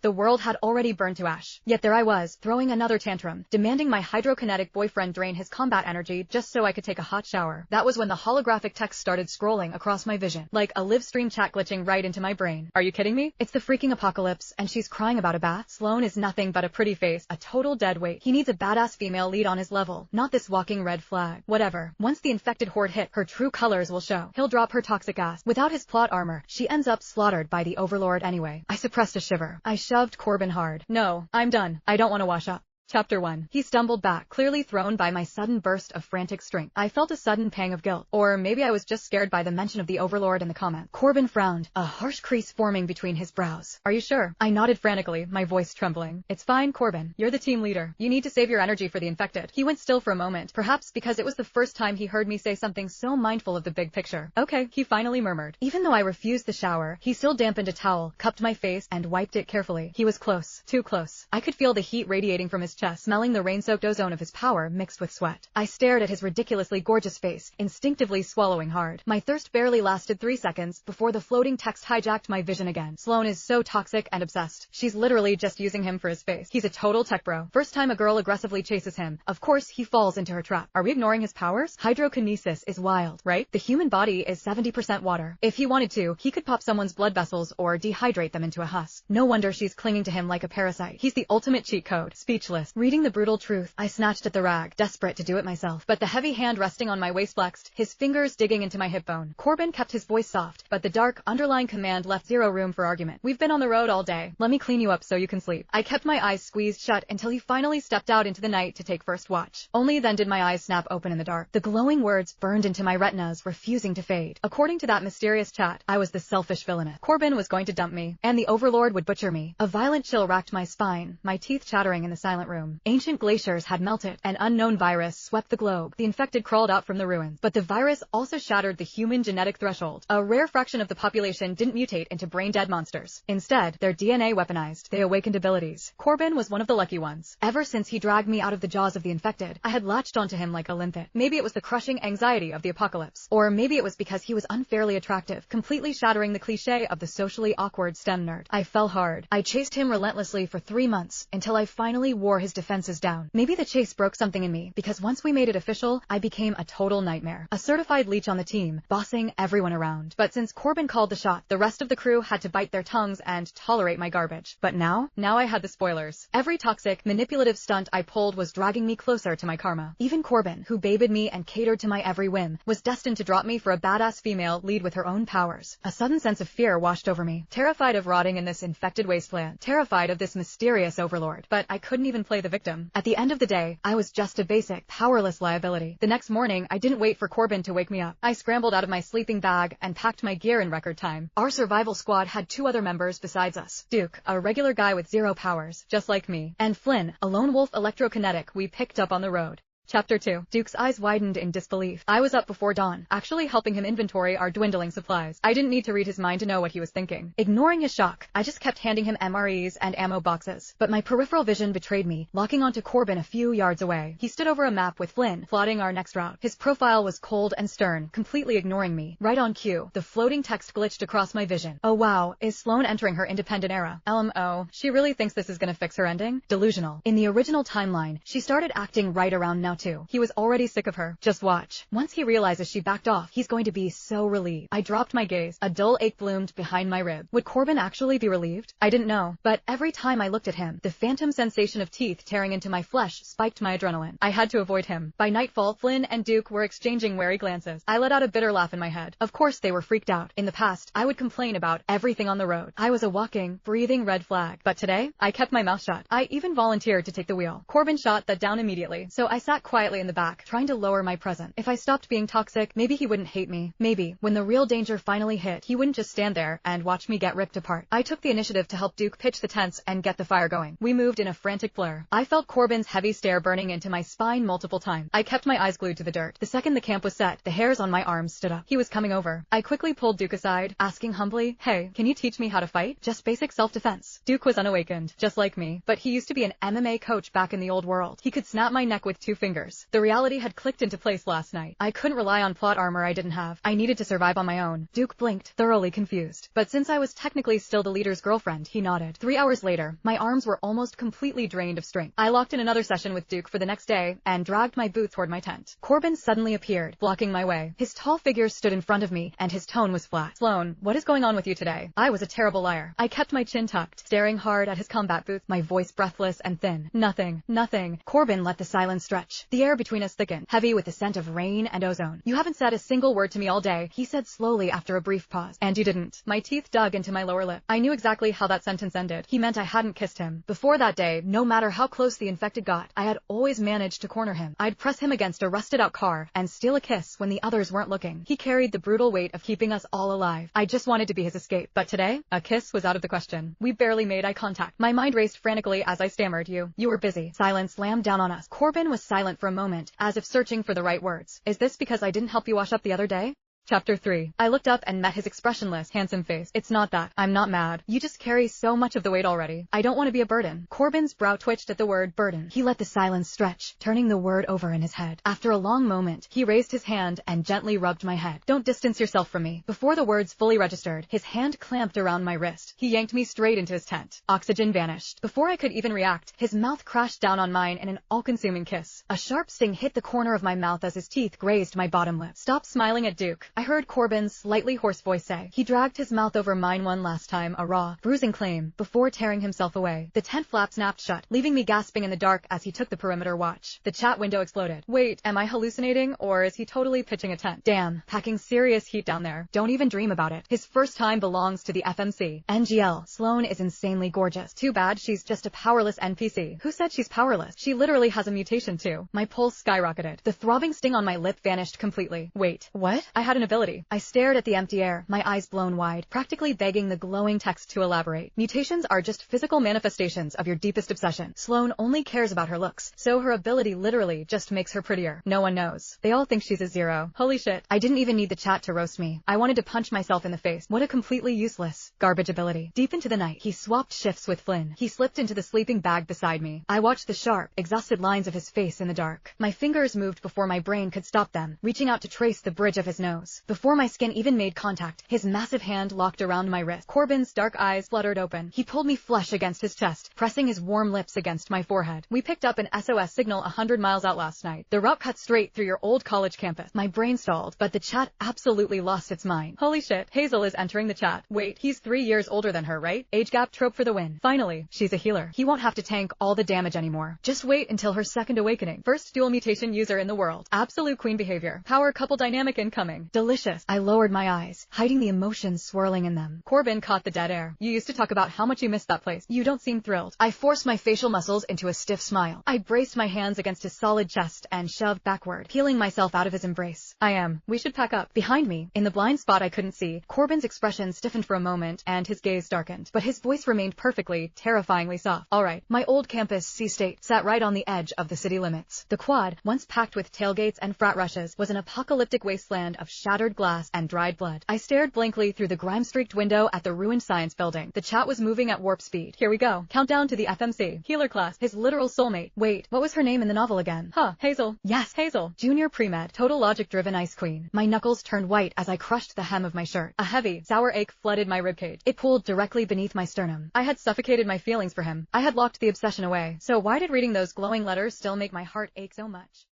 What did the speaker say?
The world had already burned to ash. Yet there I was, throwing another tantrum, demanding my hydrokinetic boyfriend drain his combat energy just so I could take a hot shower. That was when the holographic text started scrolling across my vision, like a live stream chat glitching right into my brain. Are you kidding me? It's the freaking apocalypse, and she's crying about a bath. Sloan is nothing but a pretty face, a total dead weight. He needs a badass female lead on his level, not this walking red flag. Whatever. Once the infected horde hit, her true colors will show. He'll drop her toxic ass. Without his plot armor, she ends up slaughtered by the overlord anyway. I suppressed a shiver. I shoved Corbin hard. No, I'm done. I don't want to wash up. Chapter 1. He stumbled back, clearly thrown by my sudden burst of frantic strength. I felt a sudden pang of guilt. Or maybe I was just scared by the mention of the overlord in the comment. Corbin frowned, a harsh crease forming between his brows. Are you sure? I nodded frantically, my voice trembling. It's fine, Corbin. You're the team leader. You need to save your energy for the infected. He went still for a moment, perhaps because it was the first time he heard me say something so mindful of the big picture. Okay, he finally murmured. Even though I refused the shower, he still dampened a towel, cupped my face, and wiped it carefully. He was close. Too close. I could feel the heat radiating from his chest, smelling the rain-soaked ozone of his power mixed with sweat. I stared at his ridiculously gorgeous face, instinctively swallowing hard. My thirst barely lasted 3 seconds before the floating text hijacked my vision again. Sloan is so toxic and obsessed. She's literally just using him for his face. He's a total tech bro. First time a girl aggressively chases him, of course he falls into her trap. Are we ignoring his powers? Hydrokinesis is wild, right? The human body is 70% water. If he wanted to, he could pop someone's blood vessels or dehydrate them into a husk. No wonder she's clinging to him like a parasite. He's the ultimate cheat code. Speechless. Reading the brutal truth, I snatched at the rag, desperate to do it myself. But the heavy hand resting on my waist flexed, his fingers digging into my hip bone. Corbin kept his voice soft, but the dark, underlying command left zero room for argument. We've been on the road all day. Let me clean you up so you can sleep. I kept my eyes squeezed shut until he finally stepped out into the night to take first watch. Only then did my eyes snap open in the dark. The glowing words burned into my retinas, refusing to fade. According to that mysterious chat, I was the selfish villainess. Corbin was going to dump me, and the overlord would butcher me. A violent chill racked my spine, my teeth chattering in the silent room. Ancient glaciers had melted. An unknown virus swept the globe. The infected crawled out from the ruins. But the virus also shattered the human genetic threshold. A rare fraction of the population didn't mutate into brain-dead monsters. Instead, their DNA weaponized. They awakened abilities. Corbin was one of the lucky ones. Ever since he dragged me out of the jaws of the infected, I had latched onto him like a linnet. Maybe it was the crushing anxiety of the apocalypse. Or maybe it was because he was unfairly attractive, completely shattering the cliché of the socially awkward STEM nerd. I fell hard. I chased him relentlessly for 3 months, until I finally wore his defenses down. Maybe the chase broke something in me, because once we made it official, I became a total nightmare. A certified leech on the team, bossing everyone around. But since Corbin called the shot, the rest of the crew had to bite their tongues and tolerate my garbage. But now I had the spoilers. Every toxic, manipulative stunt I pulled was dragging me closer to my karma. Even Corbin, who babed me and catered to my every whim, was destined to drop me for a badass female lead with her own powers. A sudden sense of fear washed over me. Terrified of rotting in this infected wasteland. Terrified of this mysterious overlord. But I couldn't even play the victim. At the end of the day, I was just a basic, powerless liability. The next morning, I didn't wait for Corbin to wake me up. I scrambled out of my sleeping bag and packed my gear in record time. Our survival squad had 2 other members besides us. Duke, a regular guy with 0 powers, just like me, and Flynn, a lone wolf electrokinetic we picked up on the road. Chapter 2. Duke's eyes widened in disbelief. I was up before dawn, actually helping him inventory our dwindling supplies. I didn't need to read his mind to know what he was thinking. Ignoring his shock, I just kept handing him MREs and ammo boxes. But my peripheral vision betrayed me, locking onto Corbin a few yards away. He stood over a map with Flynn, plotting our next route. His profile was cold and stern, completely ignoring me. Right on cue, the floating text glitched across my vision. Oh wow, is Sloan entering her independent era? LMO, she really thinks this is gonna fix her ending? Delusional. In the original timeline, she started acting right around now too. He was already sick of her. Just watch. Once he realizes she backed off, he's going to be so relieved. I dropped my gaze. A dull ache bloomed behind my rib. Would Corbin actually be relieved? I didn't know. But every time I looked at him, the phantom sensation of teeth tearing into my flesh spiked my adrenaline. I had to avoid him. By nightfall, Flynn and Duke were exchanging wary glances. I let out a bitter laugh in my head. Of course they were freaked out. In the past, I would complain about everything on the road. I was a walking, breathing red flag. But today, I kept my mouth shut. I even volunteered to take the wheel. Corbin shot that down immediately, so I sat quietly in the back, trying to lower my presence. If I stopped being toxic, maybe he wouldn't hate me. Maybe, when the real danger finally hit, he wouldn't just stand there and watch me get ripped apart. I took the initiative to help Duke pitch the tents and get the fire going. We moved in a frantic blur. I felt Corbin's heavy stare burning into my spine multiple times. I kept my eyes glued to the dirt. The second the camp was set, the hairs on my arms stood up. He was coming over. I quickly pulled Duke aside, asking humbly, "Hey, can you teach me how to fight? Just basic self-defense." Duke was unawakened, just like me, but he used to be an MMA coach back in the old world. He could snap my neck with 2 fingers. fingers. The reality had clicked into place last night. I couldn't rely on plot armor I didn't have. I needed to survive on my own. Duke blinked, thoroughly confused. But since I was technically still the leader's girlfriend, he nodded. 3 hours later, my arms were almost completely drained of strength. I locked in another session with Duke for the next day and dragged my boot toward my tent. Corbin suddenly appeared, blocking my way. His tall figure stood in front of me, and his tone was flat. Sloane, what is going on with you today? I was a terrible liar. I kept my chin tucked, staring hard at his combat boots, my voice breathless and thin. Nothing. Corbin let the silence stretch. The air between us thickened, heavy with the scent of rain and ozone. You haven't said a single word to me all day, he said slowly after a brief pause. And you didn't. My teeth dug into my lower lip. I knew exactly how that sentence ended. He meant I hadn't kissed him. Before that day, no matter how close the infected got, I had always managed to corner him. I'd press him against a rusted-out car and steal a kiss when the others weren't looking. He carried the brutal weight of keeping us all alive. I just wanted to be his escape. But today, a kiss was out of the question. We barely made eye contact. My mind raced frantically as I stammered, You were busy. Silence slammed down on us. Corbin was silent for a moment, as if searching for the right words. Is this because I didn't help you wash up the other day? Chapter 3. I looked up and met his expressionless, handsome face. It's not that. I'm not mad. You just carry so much of the weight already. I don't want to be a burden. Corbin's brow twitched at the word burden. He let the silence stretch, turning the word over in his head. After a long moment, he raised his hand and gently rubbed my head. Don't distance yourself from me. Before the words fully registered, his hand clamped around my wrist. He yanked me straight into his tent. Oxygen vanished. Before I could even react, his mouth crashed down on mine in an all-consuming kiss. A sharp sting hit the corner of my mouth as his teeth grazed my bottom lip. Stop smiling at Duke. I heard Corbin's slightly hoarse voice say. He dragged his mouth over mine one last time, a raw, bruising claim, before tearing himself away. The tent flap snapped shut, leaving me gasping in the dark as he took the perimeter watch. The chat window exploded. Wait, am I hallucinating, or is he totally pitching a tent? Damn, packing serious heat down there. Don't even dream about it. His first time belongs to the FMC. NGL, Sloane is insanely gorgeous. Too bad she's just a powerless NPC. Who said she's powerless? She literally has a mutation too. My pulse skyrocketed. The throbbing sting on my lip vanished completely. Wait, what? I had an ability. I stared at the empty air, my eyes blown wide, practically begging the glowing text to elaborate. Mutations are just physical manifestations of your deepest obsession. Sloane only cares about her looks, so her ability literally just makes her prettier. No one knows. They all think she's a 0. Holy shit. I didn't even need the chat to roast me. I wanted to punch myself in the face. What a completely useless garbage ability. Deep into the night, he swapped shifts with Flynn. He slipped into the sleeping bag beside me. I watched the sharp, exhausted lines of his face in the dark. My fingers moved before my brain could stop them, reaching out to trace the bridge of his nose. Before my skin even made contact, his massive hand locked around my wrist. Corbin's dark eyes fluttered open. He pulled me flush against his chest, pressing his warm lips against my forehead. We picked up an SOS signal 100 miles out last night. The route cut straight through your old college campus. My brain stalled, but the chat absolutely lost its mind. Holy shit, Hazel is entering the chat. Wait, he's 3 years older than her, right? Age gap trope for the win. Finally, she's a healer. He won't have to tank all the damage anymore. Just wait until her second awakening. First dual mutation user in the world. Absolute queen behavior. Power couple dynamic incoming. Delicious. I lowered my eyes, hiding the emotions swirling in them. Corbin caught the dead air. You used to talk about how much you missed that place. You don't seem thrilled. I forced my facial muscles into a stiff smile. I braced my hands against his solid chest and shoved backward, peeling myself out of his embrace. I am. We should pack up. Behind me, in the blind spot I couldn't see, Corbin's expression stiffened for a moment and his gaze darkened, but his voice remained perfectly, terrifyingly soft. All right. My old campus, C-State, sat right on the edge of the city limits. The quad, once packed with tailgates and frat rushes, was an apocalyptic wasteland of shattered glass and dried blood. I stared blankly through the grime-streaked window at the ruined science building. The chat was moving at warp speed. Here we go. Countdown to the FMC. Healer class. His literal soulmate. Wait, what was her name in the novel again? Hazel. Yes, Hazel. Junior pre-med. Total logic-driven ice queen. My knuckles turned white as I crushed the hem of my shirt. A heavy, sour ache flooded my ribcage. It pooled directly beneath my sternum. I had suffocated my feelings for him. I had locked the obsession away. So why did reading those glowing letters still make my heart ache so much?